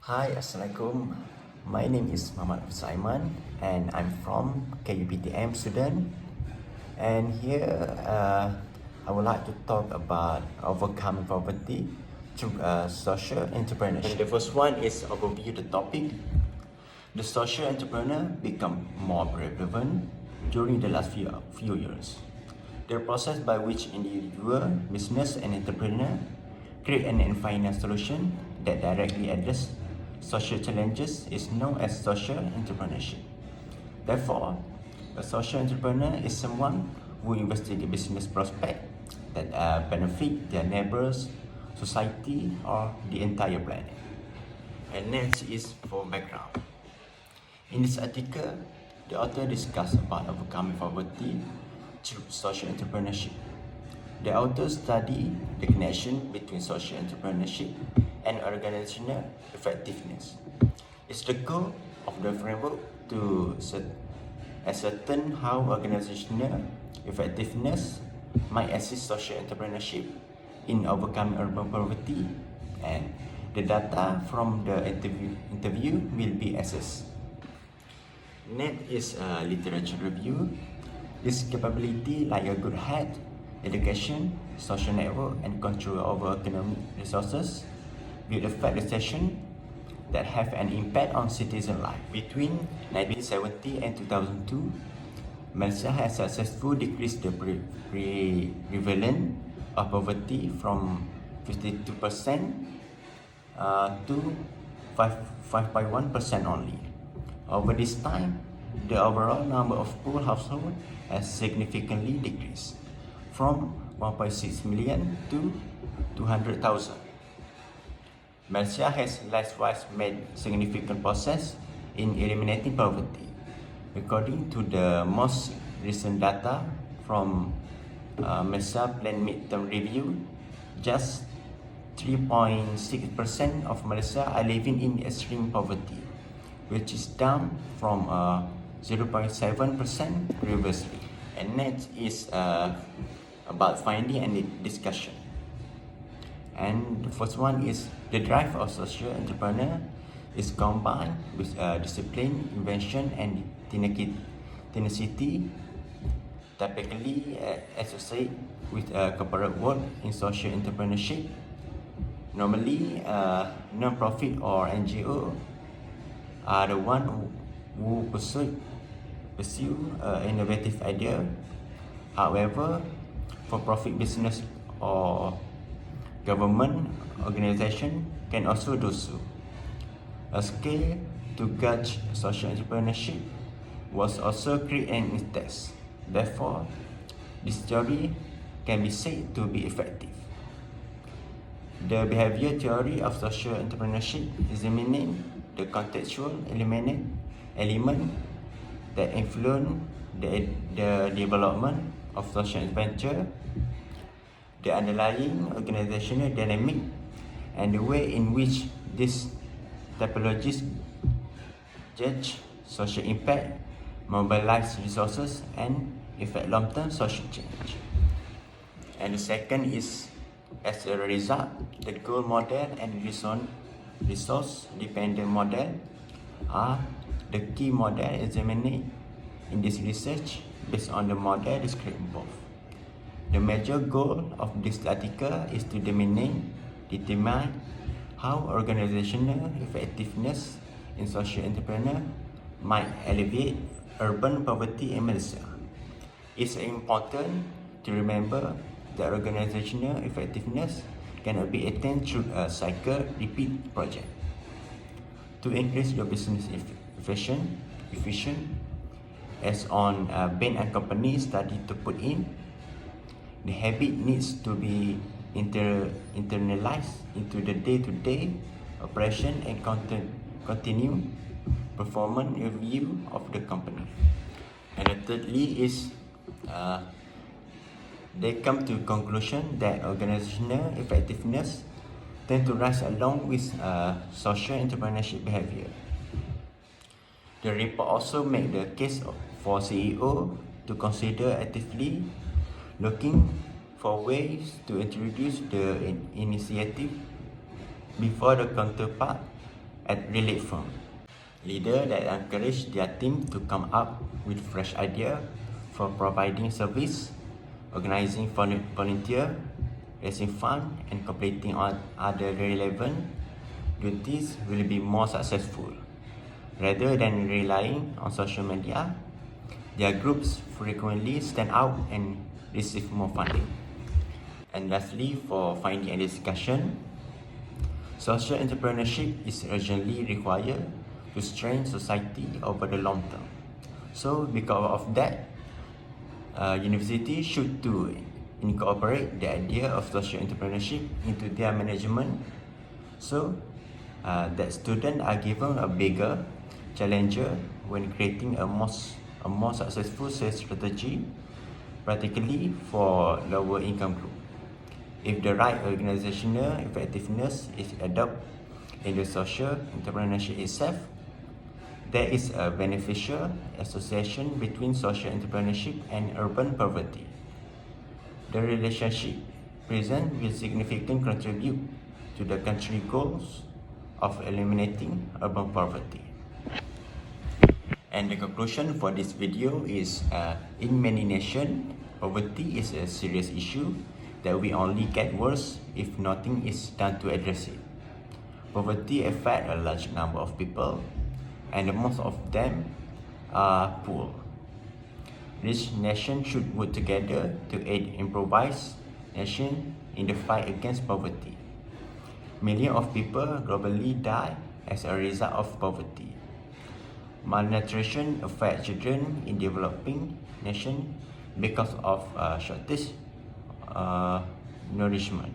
Hi, Assalamualaikum. My name is Aiman and I'm from KUPTM Student. And here I would like to talk about overcoming poverty through social entrepreneurship. And the first one is overview the topic. The social entrepreneur become more relevant during the last few years. The process by which individual, business and entrepreneur create and finance solution that directly address social challenges is known as social entrepreneurship. Therefore, a social entrepreneur is someone who investigate business prospect that benefit their neighbors, society, or the entire planet. And next is for background. In this article, the author discussed about overcoming poverty through social entrepreneurship. The author studied the connection between social entrepreneurship and organizational effectiveness. It's the goal of the framework to ascertain how organizational effectiveness might assist social entrepreneurship in overcoming urban poverty, and the data from the interview will be assessed. Next is a literature review. This capability, like a good head, education, social network, and control over economic resources, will affect the session that have an impact on citizen life. Between 1970 and 2002, Malaysia has successfully decreased the prevalence of poverty from 52% to 5.1% only. Over this time, the overall number of poor households has significantly decreased from 1.6 million to 200,000. Malaysia has likewise made significant progress in eliminating poverty. According to the most recent data from Malaysia Plan Midterm Review, just 3.6% of Malaysia are living in extreme poverty, which is down from 0.7% previously. And next is about finding and discussion. And the first one is the drive of social entrepreneur is combined with discipline, invention, and tenacity, typically associated with corporate work in social entrepreneurship. Normally, non-profit or NGO are the one who pursue innovative idea. However, for-profit business or government organization can also do so. A scale to gauge social entrepreneurship was also created in test. Therefore, this theory can be said to be effective. The behavior theory of social entrepreneurship examines the contextual element that influence the development of social venture, the underlying organizational dynamic, and the way in which these typologies judge social impact, mobilize resources, and effect long-term social change. And the second is, as a result, the goal model and resource-dependent model are the key model examined in this research based on the model described above. The major goal of this article is to determine how organizational effectiveness in social entrepreneur might alleviate urban poverty in Malaysia. It's important to remember that organizational effectiveness cannot be attained through a cycle repeat project. To increase your business efficient, as on Bain and Company study to put in, the habit needs to be internalized into the day-to-day operation and continue performance review of the company. And the thirdly is they come to conclusion that organizational effectiveness tend to rise along with social entrepreneurship behavior. The report also made the case for CEO to consider actively looking for ways to introduce the initiative before the counterpart relate from. Leaders that encourage their team to come up with fresh ideas for providing service, organizing volunteer, raising funds, and completing other relevant duties will be more successful. Rather than relying on social media, their groups frequently stand out and receive more funding. And lastly, for finding and discussion, social entrepreneurship is urgently required to strengthen society over the long term. So because of that, universities should to incorporate the idea of social entrepreneurship into their management, so that students are given a bigger challenger when creating a more successful sales strategy, particularly for lower income group. If the right organizational effectiveness is adopted in the social entrepreneurship itself, there is a beneficial association between social entrepreneurship and urban poverty. The relationship present will significantly contribute to the country's goals of eliminating urban poverty. And the conclusion for this video is, in many nations, poverty is a serious issue that will only get worse if nothing is done to address it. Poverty affects a large number of people, and most of them are poor. Rich nations should work together to aid impoverished nations in the fight against poverty. Millions of people globally die as a result of poverty. Malnutrition affects children in developing nations because of shortage nourishment.